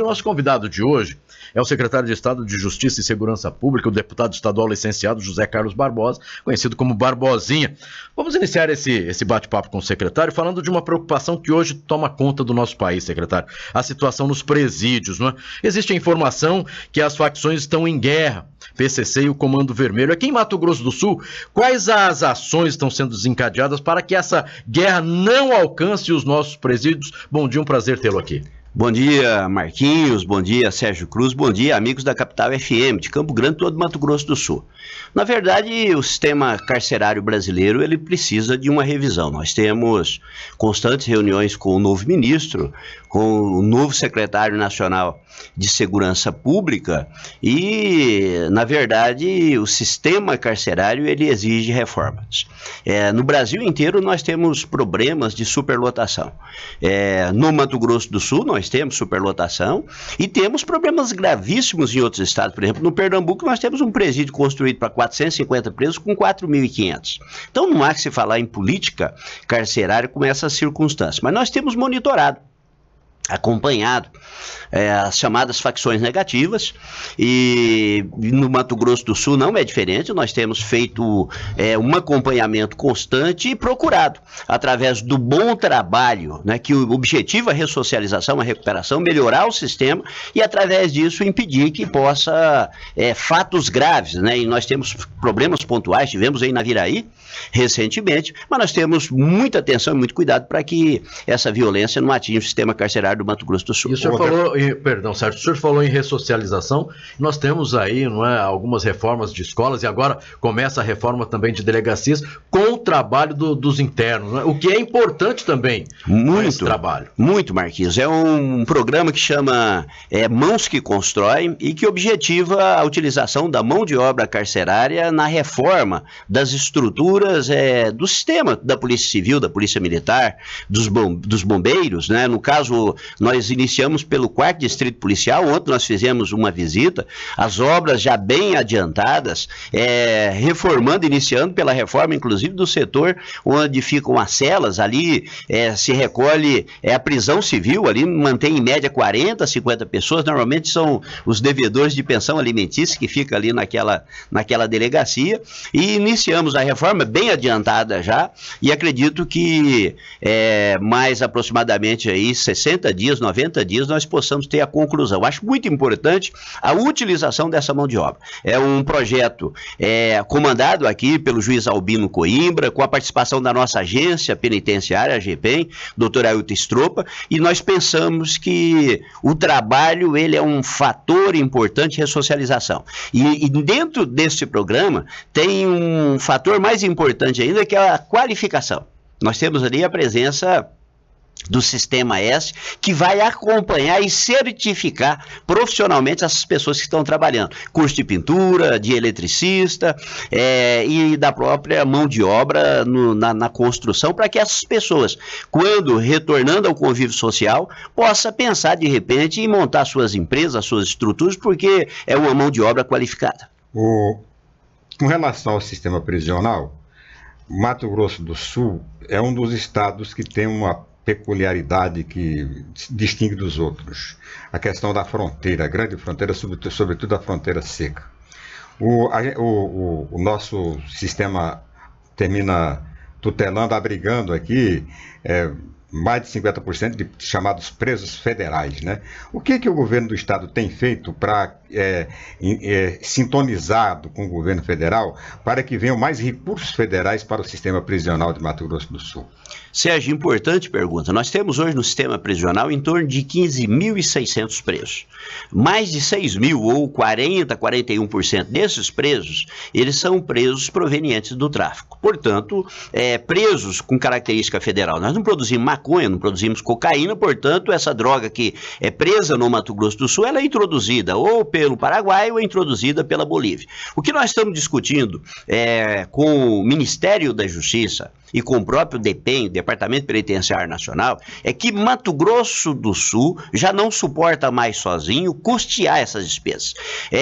O nosso convidado de hoje é o secretário de Estado de Justiça e Segurança Pública, o deputado estadual licenciado José Carlos Barbosa, conhecido como Barbosinha. Vamos iniciar esse bate-papo com o secretário falando de uma preocupação que hoje toma conta do nosso país, secretário. A situação nos presídios, não é? Existe a informação que as facções estão em guerra, PCC e o Comando Vermelho. Aqui em Mato Grosso do Sul, quais as ações estão sendo desencadeadas para que essa guerra não alcance os nossos presídios? Bom dia, um prazer tê-lo aqui. Bom dia, Marquinhos, bom dia, Sérgio Cruz, bom dia, amigos da Capital FM, de Campo Grande, todo Mato Grosso do Sul. Na verdade, o sistema carcerário brasileiro, ele precisa de uma revisão. Nós temos constantes reuniões com o novo ministro, com o novo secretário nacional de Segurança Pública e, na verdade, o sistema carcerário, ele exige reformas. No Brasil inteiro, nós temos problemas de superlotação. No Mato Grosso do Sul, nós temos superlotação e temos problemas gravíssimos em outros estados. Por exemplo, no Pernambuco, nós temos um presídio construído para 450 presos com 4.500. Então, não há que se falar em política carcerária com essas circunstâncias. Mas nós temos monitorado, acompanhado as chamadas facções negativas, e no Mato Grosso do Sul não é diferente. Nós temos feito um acompanhamento constante e procurado, através do bom trabalho, né, que o objetivo é a ressocialização, a recuperação, melhorar o sistema e, através disso, impedir que possa fatos graves, né? E nós temos problemas pontuais, tivemos aí na Viraí recentemente, mas nós temos muita atenção e muito cuidado para que essa violência não atinja o sistema carcerário do Mato Grosso do Sul. E o senhor falou, perdão, Sérgio, o senhor falou em ressocialização. Nós temos aí, não é, algumas reformas de escolas e agora começa a reforma também de delegacias com o trabalho dos internos, né? O que é importante também esse trabalho. Muito, Marquinhos. É um programa que chama Mãos que Constroem e que objetiva a utilização da mão de obra carcerária na reforma das estruturas do sistema da Polícia Civil, da Polícia Militar, dos bombeiros, né? No caso, nós iniciamos pelo 4º Distrito Policial. Ontem nós fizemos uma visita, as obras já bem adiantadas, reformando, iniciando pela reforma, inclusive, do setor onde ficam as celas. Ali se recolhe a prisão civil, ali mantém em média 40, 50 pessoas, normalmente são os devedores de pensão alimentícia que ficam ali naquela delegacia, e iniciamos a reforma bem adiantada já, e acredito que mais aproximadamente aí 60 dias, 90 dias, nós possamos ter a conclusão. Acho muito importante a utilização dessa mão de obra. É um projeto comandado aqui pelo juiz Albino Coimbra, com a participação da nossa agência penitenciária, a GPEM, doutor Ailton Stropa, e nós pensamos que o trabalho, ele é um fator importante de ressocialização. E dentro desse programa tem um fator mais importante ainda, que é a qualificação. Nós temos ali a presença do Sistema S, que vai acompanhar e certificar profissionalmente essas pessoas que estão trabalhando. Curso de pintura, de eletricista e da própria mão de obra na construção, para que essas pessoas, quando retornando ao convívio social, possa pensar de repente em montar suas empresas, suas estruturas, porque é uma mão de obra qualificada. Com relação ao sistema prisional, Mato Grosso do Sul é um dos estados que tem uma peculiaridade que distingue dos outros. A questão da fronteira, a grande fronteira, sobretudo a fronteira seca. O nosso sistema termina tutelando, abrigando aqui mais de 50% de chamados presos federais, né? O que o governo do estado tem feito para sintonizado com o governo federal para que venham mais recursos federais para o sistema prisional de Mato Grosso do Sul? Sérgio, importante pergunta. Nós temos hoje no sistema prisional em torno de 15.600 presos. Mais de 6.000 ou 40, 41% desses presos, eles são presos provenientes do tráfico. Portanto, presos com característica federal. Nós não produzimos maconha, não produzimos cocaína, portanto, essa droga que é presa no Mato Grosso do Sul, ela é introduzida ou pelo Paraguai ou é introduzida pela Bolívia. O que nós estamos discutindo com o Ministério da Justiça e com o próprio DEPEN, Departamento Penitenciário Nacional, é que Mato Grosso do Sul já não suporta mais sozinho custear essas despesas.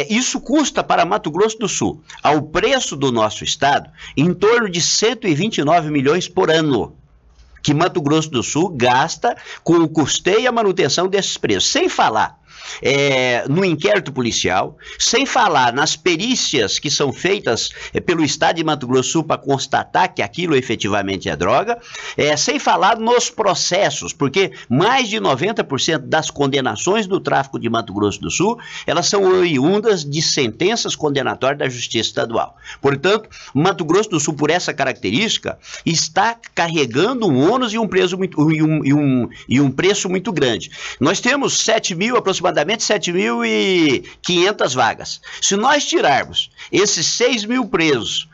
Isso custa para Mato Grosso do Sul, ao preço do nosso estado, em torno de 129 milhões por ano, que Mato Grosso do Sul gasta com o custeio e a manutenção desses preços. Sem falar no inquérito policial, sem falar nas perícias que são feitas pelo Estado de Mato Grosso do Sul para constatar que aquilo efetivamente é droga, sem falar nos processos, porque mais de 90% das condenações do tráfico de Mato Grosso do Sul, elas são oriundas de sentenças condenatórias da Justiça Estadual. Portanto, Mato Grosso do Sul, por essa característica, está carregando um ônus e um preço muito grande. Nós temos aproximadamente 7.500 vagas. Se nós tirarmos esses 6.000 presos,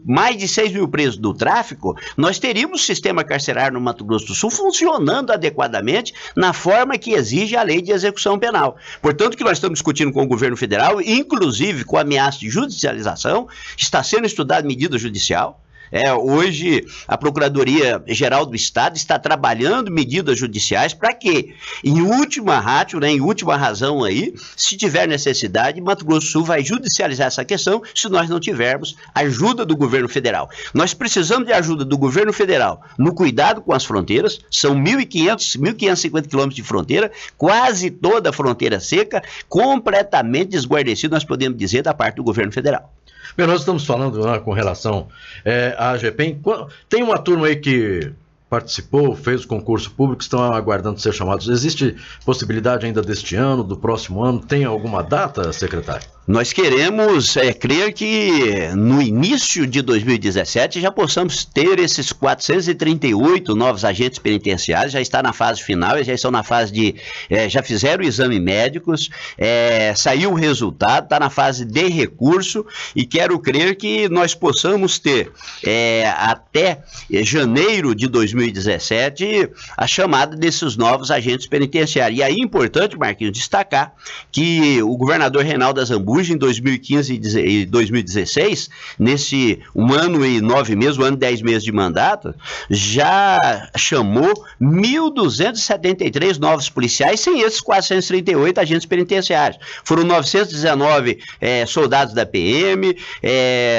mais de 6.000 presos do tráfico, nós teríamos o sistema carcerário no Mato Grosso do Sul funcionando adequadamente na forma que exige a lei de execução penal. Portanto, o que nós estamos discutindo com o governo federal, inclusive com ameaça de judicialização, está sendo estudada medida judicial. Hoje, a Procuradoria-Geral do Estado está trabalhando medidas judiciais para que, em última ratio, em última razão aí, se tiver necessidade, Mato Grosso do Sul vai judicializar essa questão se nós não tivermos ajuda do governo federal. Nós precisamos de ajuda do governo federal no cuidado com as fronteiras, são 1.550 quilômetros de fronteira, quase toda a fronteira seca, completamente desguarnecida, nós podemos dizer, da parte do governo federal. Bem, nós estamos falando com relação à AGPEM. Tem uma turma aí que participou, fez o concurso público, estão aguardando ser chamados. Existe possibilidade ainda deste ano, do próximo ano? Tem alguma data, secretário? Nós queremos crer que no início de 2017 já possamos ter esses 438 novos agentes penitenciários, já está na fase final, já estão na fase de... já fizeram o exame médicos, saiu o resultado, está na fase de recurso e quero crer que nós possamos ter até janeiro de 2017 a chamada desses novos agentes penitenciários. E aí é importante, Marquinhos, destacar que o governador Reinaldo Azambuja, em 2015 e 2016, nesse 1 ano e 9 meses, 1 ano e 10 meses de mandato, já chamou 1.273 novos policiais, sem esses 438 agentes penitenciários. Foram 919 soldados da PM,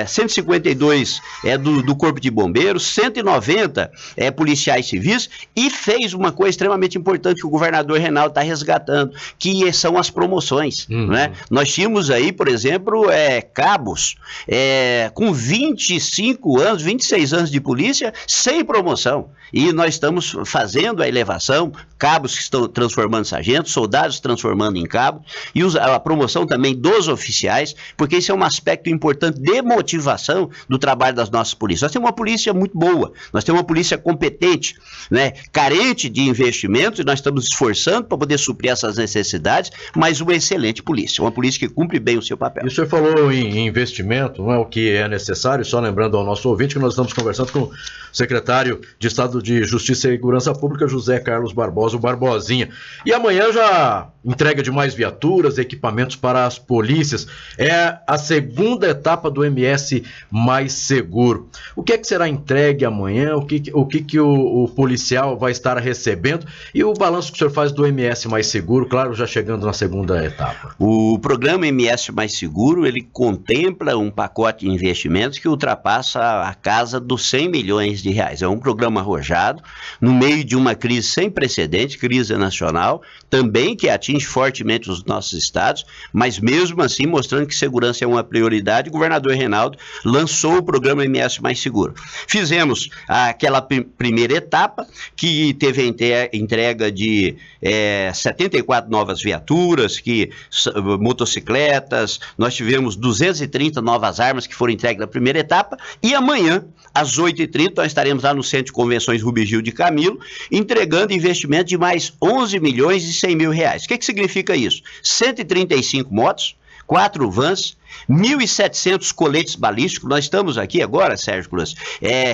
152 do Corpo de Bombeiros, 190 policiais civis, e fez uma coisa extremamente importante que o governador Reinaldo está resgatando, que são as promoções. Né? Nós tínhamos aí, por exemplo, cabos com 25 anos, 26 anos de polícia, sem promoção. E nós estamos fazendo a elevação, cabos que estão transformando em sargentos, soldados transformando em cabos, e a promoção também dos oficiais, porque isso é um aspecto importante de motivação do trabalho das nossas polícias. Nós temos uma polícia muito boa, nós temos uma polícia competente, né, carente de investimentos, e nós estamos esforçando para poder suprir essas necessidades, mas uma excelente polícia, uma polícia que cumpre bem o seu papel. E o senhor falou em investimento, não é o que é necessário, só lembrando ao nosso ouvinte que nós estamos conversando com o secretário de Estado de Justiça e Segurança Pública, José Carlos Barbosa, o Barbosinha. E amanhã já entrega de mais viaturas, equipamentos para as polícias. É a segunda etapa do MS Mais Seguro. O que é que será entregue amanhã? O que o policial vai estar recebendo? E o balanço que o senhor faz do MS Mais Seguro, claro, já chegando na segunda etapa. O programa MS Mais Seguro, ele contempla um pacote de investimentos que ultrapassa a casa dos 100 milhões de reais. É um programa arrojado, no meio de uma crise sem precedente, crise nacional, também que atinge fortemente os nossos estados, mas mesmo assim mostrando que segurança é uma prioridade, o governador Reinaldo lançou o programa MS Mais Seguro. Fizemos aquela primeira etapa, que teve a entrega de 74 novas viaturas, motocicletas, nós tivemos 230 novas armas que foram entregues na primeira etapa, e amanhã, às 8h30, nós estaremos lá no Centro de Convenções Rubigil de Camilo, entregando investimento de mais 11 milhões e 100 mil reais. O que significa isso? 135 motos, 4 vans, 1.700 coletes balísticos. Nós estamos aqui agora, Sérgio Cruz,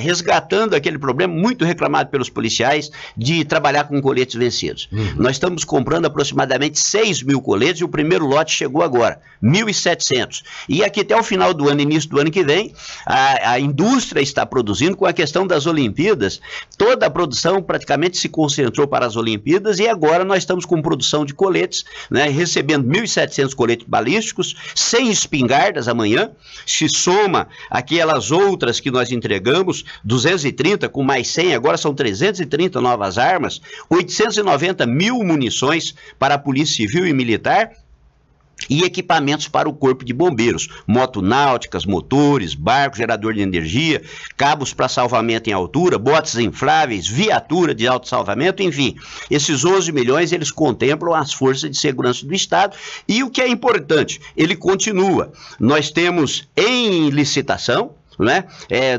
resgatando aquele problema muito reclamado pelos policiais de trabalhar com coletes vencidos. Nós estamos comprando aproximadamente 6.000 coletes e o primeiro lote chegou agora, 1.700. E aqui até o final do ano, início do ano que vem, a indústria está produzindo com a questão das Olimpíadas. Toda a produção praticamente se concentrou para as Olimpíadas e agora nós estamos com produção de coletes, né, recebendo 1.700 coletes balísticos, sem espingarda, espingardas amanhã, se soma aquelas outras que nós entregamos, 230 com mais 100, agora são 330 novas armas, 890 mil munições para a Polícia Civil e Militar, e equipamentos para o Corpo de Bombeiros, motonáuticas, motores, barco, gerador de energia, cabos para salvamento em altura, botes infláveis, viatura de autossalvamento, enfim. Esses 11 milhões, eles contemplam as forças de segurança do Estado e o que é importante, ele continua. Nós temos em licitação, né,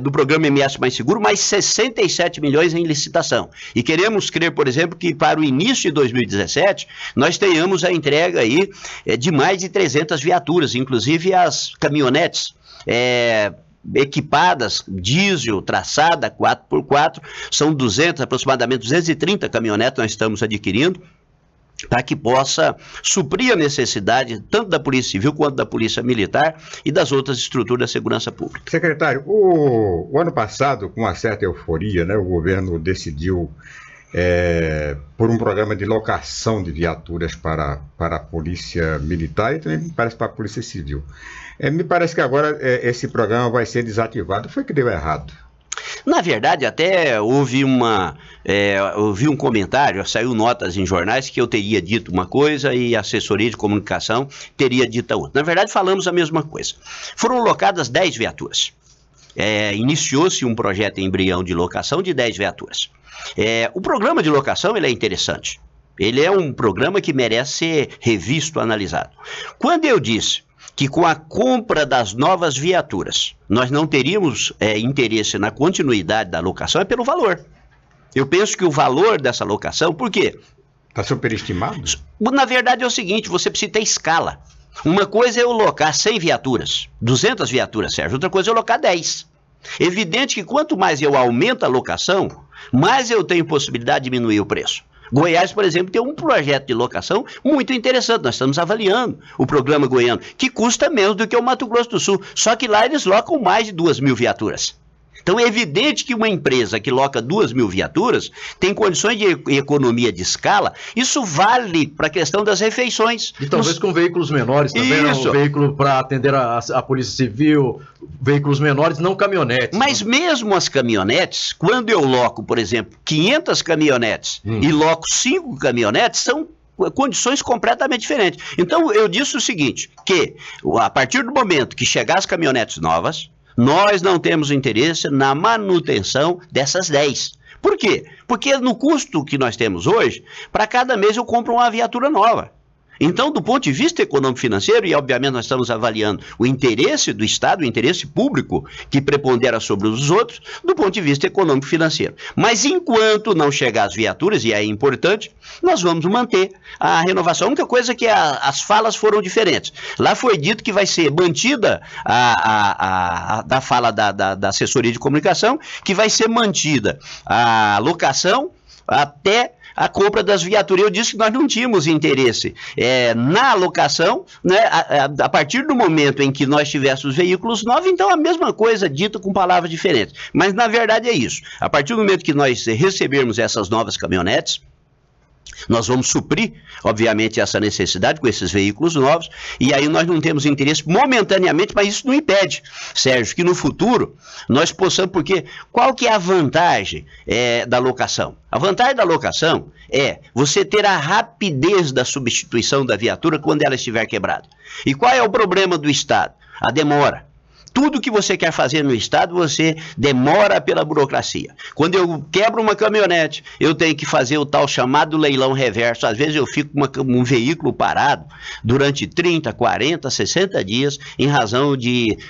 do programa MS Mais Seguro, mais 67 milhões em licitação. E queremos crer, por exemplo, que para o início de 2017, nós tenhamos a entrega aí de mais de 300 viaturas, inclusive as caminhonetes equipadas, diesel, traçada, 4x4, são aproximadamente 230 caminhonetes nós estamos adquirindo, para que possa suprir a necessidade tanto da Polícia Civil quanto da Polícia Militar e das outras estruturas da segurança pública. Secretário, o ano passado, com uma certa euforia, né, o governo decidiu por um programa de locação de viaturas para a Polícia Militar e também me parece para a Polícia Civil. Me parece que agora esse programa vai ser desativado. Foi que deu errado? Na verdade, até houve um comentário, saiu notas em jornais que eu teria dito uma coisa e a assessoria de comunicação teria dito outra. Na verdade, falamos a mesma coisa. Foram locadas 10 viaturas. Iniciou-se um projeto embrião de locação de 10 viaturas. O programa de locação ele é interessante. Ele é um programa que merece ser revisto, analisado. Quando eu disse que com a compra das novas viaturas, nós não teríamos interesse na continuidade da locação, é pelo valor. Eu penso que o valor dessa locação, por quê? Está superestimado? Na verdade é o seguinte, você precisa ter escala. Uma coisa é eu locar 100 viaturas, 200 viaturas, Sérgio, outra coisa é eu locar 10. Evidente que quanto mais eu aumento a locação, mais eu tenho possibilidade de diminuir o preço. Goiás, por exemplo, tem um projeto de locação muito interessante. Nós estamos avaliando o programa goiano, que custa menos do que o Mato Grosso do Sul. Só que lá eles locam mais de 2.000 viaturas. Então é evidente que uma empresa que loca 2.000 viaturas tem condições de economia de escala. Isso vale para a questão das refeições. E talvez com veículos menores também, um veículo para atender a Polícia Civil, veículos menores, não caminhonetes. Mas mesmo as caminhonetes, quando eu loco, por exemplo, 500 caminhonetes e loco 5 caminhonetes, são condições completamente diferentes. Então eu disse o seguinte, que a partir do momento que chegar as caminhonetes novas, nós não temos interesse na manutenção dessas 10. Por quê? Porque no custo que nós temos hoje, para cada mês eu compro uma viatura nova. Então, do ponto de vista econômico-financeiro, e obviamente nós estamos avaliando o interesse do Estado, o interesse público que prepondera sobre os outros, do ponto de vista econômico-financeiro. Mas enquanto não chegar as viaturas, e é importante, nós vamos manter a renovação. A única coisa é que as falas foram diferentes. Lá foi dito que vai ser mantida da fala da assessoria de comunicação, que vai ser mantida a locação até a compra das viaturas. Eu disse que nós não tínhamos interesse na alocação, né, a partir do momento em que nós tivéssemos veículos novos, então a mesma coisa dita com palavras diferentes. Mas na verdade é isso. A partir do momento que nós recebermos essas novas caminhonetes, nós vamos suprir, obviamente, essa necessidade com esses veículos novos, e aí nós não temos interesse momentaneamente, mas isso não impede, Sérgio, que no futuro nós possamos, porque qual que é a vantagem da locação? A vantagem da locação é você ter a rapidez da substituição da viatura quando ela estiver quebrada. E qual é o problema do Estado? A demora. Tudo que você quer fazer no Estado, você demora pela burocracia. Quando eu quebro uma caminhonete, eu tenho que fazer o tal chamado leilão reverso. Às vezes eu fico com um veículo parado durante 30, 40, 60 dias, em razão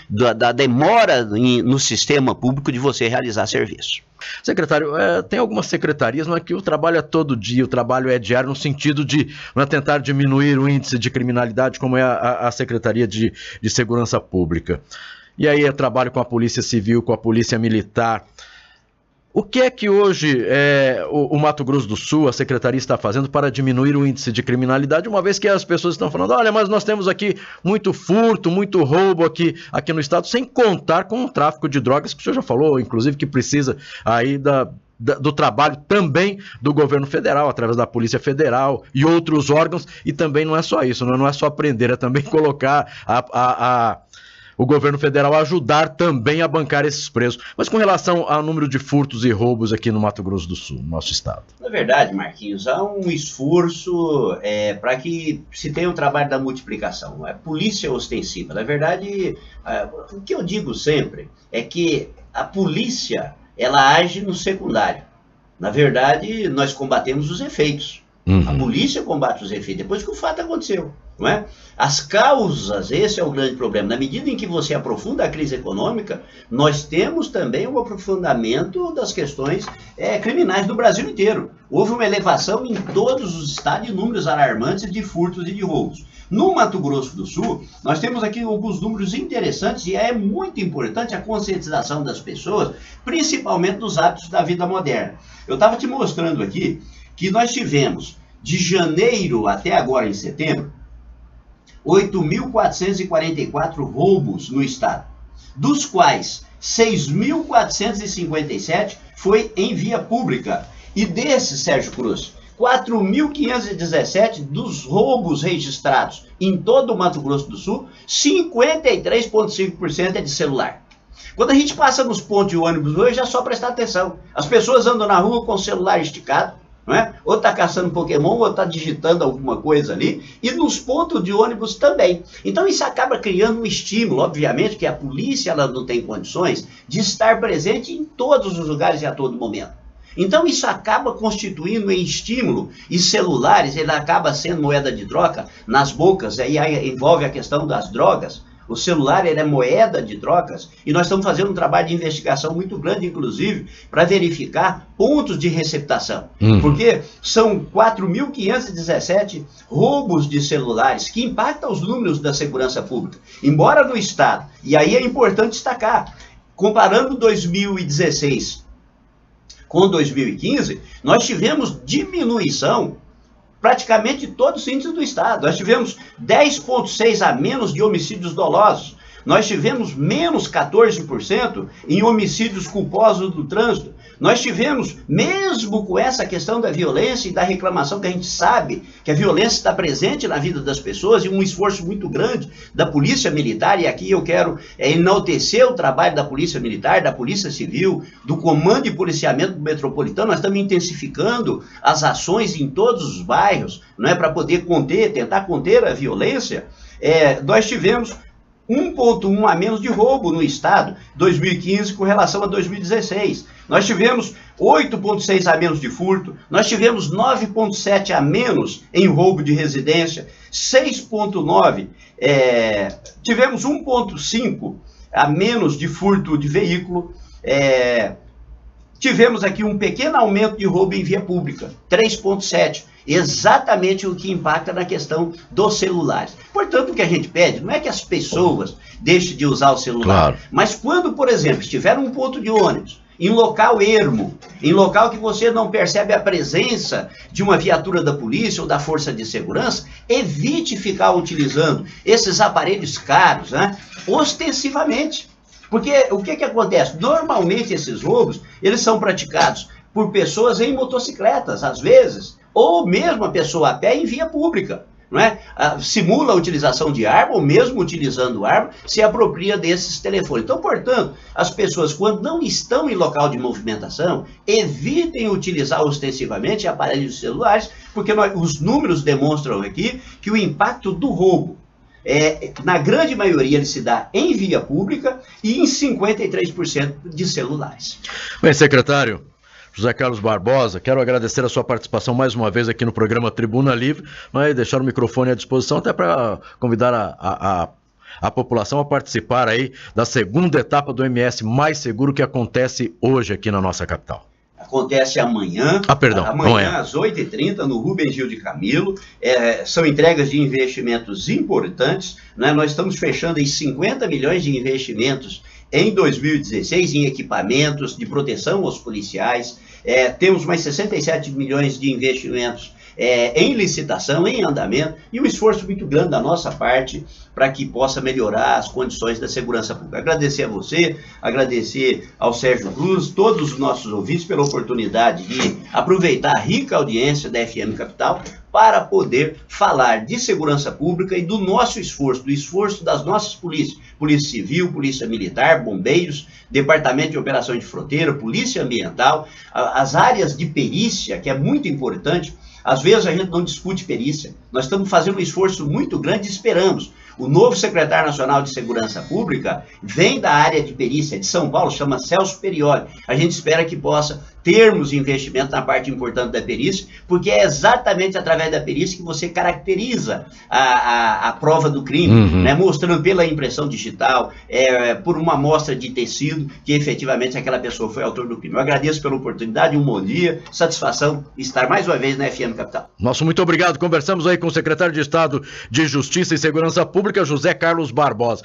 da demora no sistema público de você realizar serviço. Secretário, tem algumas secretarias, mas que o trabalho é todo dia, o trabalho é diário, no sentido de tentar diminuir o índice de criminalidade, como é a Secretaria de Segurança Pública. E aí trabalho com a Polícia Civil, com a Polícia Militar. O que é que hoje o Mato Grosso do Sul, a Secretaria, está fazendo para diminuir o índice de criminalidade, uma vez que as pessoas estão falando, olha, mas nós temos aqui muito furto, muito roubo aqui no Estado, sem contar com o tráfico de drogas, que o senhor já falou, inclusive, que precisa aí do trabalho também do governo federal, através da Polícia Federal e outros órgãos, e também não é só isso, não é só prender, é também colocar o governo federal ajudar também a bancar esses preços. Mas com relação ao número de furtos e roubos aqui no Mato Grosso do Sul, no nosso estado? Na verdade, Marquinhos, há um esforço para que se tenha o trabalho da multiplicação. A polícia ostensiva. Na verdade, o que eu digo sempre é que a polícia, ela age no secundário. Na verdade, nós combatemos os efeitos. A polícia combate os efeitos depois que o fato aconteceu, não é? As causas, esse é o grande problema. Na medida em que você aprofunda a crise econômica, nós temos também um aprofundamento das questões criminais do Brasil inteiro. Houve uma elevação em todos os estados de números alarmantes de furtos e de roubos. No Mato Grosso do Sul, nós temos aqui alguns números interessantes e é muito importante a conscientização das pessoas, principalmente dos hábitos da vida moderna. Eu estava te mostrando aqui que nós tivemos, de janeiro até agora, em setembro, 8.444 roubos no estado, dos quais 6.457 foi em via pública. E desses, Sérgio Cruz, 4.517 dos roubos registrados em todo o Mato Grosso do Sul, 53,5% é de celular. Quando a gente passa nos pontos de ônibus hoje, é só prestar atenção. As pessoas andam na rua com o celular esticado, não é? Ou está caçando Pokémon, ou está digitando alguma coisa ali, e nos pontos de ônibus também. Então isso acaba criando um estímulo, obviamente, que a polícia ela não tem condições de estar presente em todos os lugares e a todo momento. Então isso acaba constituindo um estímulo, e celulares, ele acaba sendo moeda de troca nas bocas, aí envolve a questão das drogas. O celular ele é moeda de trocas e nós estamos fazendo um trabalho de investigação muito grande, inclusive, para verificar pontos de receptação. Porque são 4.517 roubos de celulares que impactam os números da segurança pública. Embora no estado, e aí é importante destacar, comparando 2016 com 2015, nós tivemos diminuição praticamente todos os índices do estado. Nós tivemos 10,6% a menos de homicídios dolosos. Nós tivemos menos 14% em homicídios culposos do trânsito. Nós tivemos, mesmo com essa questão da violência e da reclamação, que a gente sabe que a violência está presente na vida das pessoas, e um esforço muito grande da Polícia Militar, e aqui eu quero enaltecer o trabalho da Polícia Militar, da Polícia Civil, do Comando de Policiamento Metropolitano. Nós estamos intensificando as ações em todos os bairros, não é, para poder tentar conter a violência. Nós tivemos 1,1% a menos de roubo no estado, 2015 com relação a 2016. Nós tivemos 8,6% a menos de furto, nós tivemos 9,7% a menos em roubo de residência, 6,9%, tivemos 1,5% a menos de furto de veículo, tivemos aqui um pequeno aumento de roubo em via pública, 3,7%. Exatamente o que impacta na questão dos celulares. Portanto, o que a gente pede não é que as pessoas deixem de usar o celular, claro, mas quando, por exemplo, estiver num ponto de ônibus, em local ermo, em local que você não percebe a presença de uma viatura da polícia ou da força de segurança, evite ficar utilizando esses aparelhos caros, né, ostensivamente. Porque o que acontece? Normalmente esses roubos, eles são praticados por pessoas em motocicletas, às vezes, ou mesmo a pessoa a pé em via pública, não é? Simula a utilização de arma, ou mesmo utilizando arma, se apropria desses telefones. Então, portanto, as pessoas, quando não estão em local de movimentação, evitem utilizar ostensivamente aparelhos celulares, porque os números demonstram aqui que o impacto do roubo, na grande maioria, ele se dá em via pública e em 53% de celulares. Bem, secretário José Carlos Barbosa, quero agradecer a sua participação mais uma vez aqui no programa Tribuna Livre, mas deixar o microfone à disposição até para convidar a população a participar aí da segunda etapa do MS Mais Seguro, que acontece hoje aqui na nossa capital. Acontece amanhã, amanhã às 8h30, no Rubens Gil de Camilo. São entregas de investimentos importantes, né? Nós estamos fechando em 50 milhões de investimentos em 2016 em equipamentos de proteção aos policiais. Temos mais 67 milhões de investimentos em licitação, em andamento, e um esforço muito grande da nossa parte para que possa melhorar as condições da segurança pública. Agradecer a você, agradecer ao Sérgio Cruz, todos os nossos ouvintes pela oportunidade de aproveitar a rica audiência da FM Capital para poder falar de segurança pública e do nosso esforço, do esforço das nossas polícias, Polícia Civil, Polícia Militar, Bombeiros, Departamento de Operações de Fronteira, Polícia Ambiental, as áreas de perícia, que é muito importante. Às vezes a gente não discute perícia, nós estamos fazendo um esforço muito grande e esperamos. O novo secretário nacional de Segurança Pública vem da área de perícia de São Paulo, chama Celso Perioli. A gente espera que possa termos investimento na parte importante da perícia, porque é exatamente através da perícia que você caracteriza a prova do crime, né, mostrando pela impressão digital, por uma amostra de tecido, que efetivamente aquela pessoa foi autor do crime. Eu agradeço pela oportunidade, um bom dia, satisfação estar mais uma vez na FM Capital. Nosso muito obrigado. Conversamos aí com o secretário de Estado de Justiça e Segurança Pública, José Carlos Barbosa.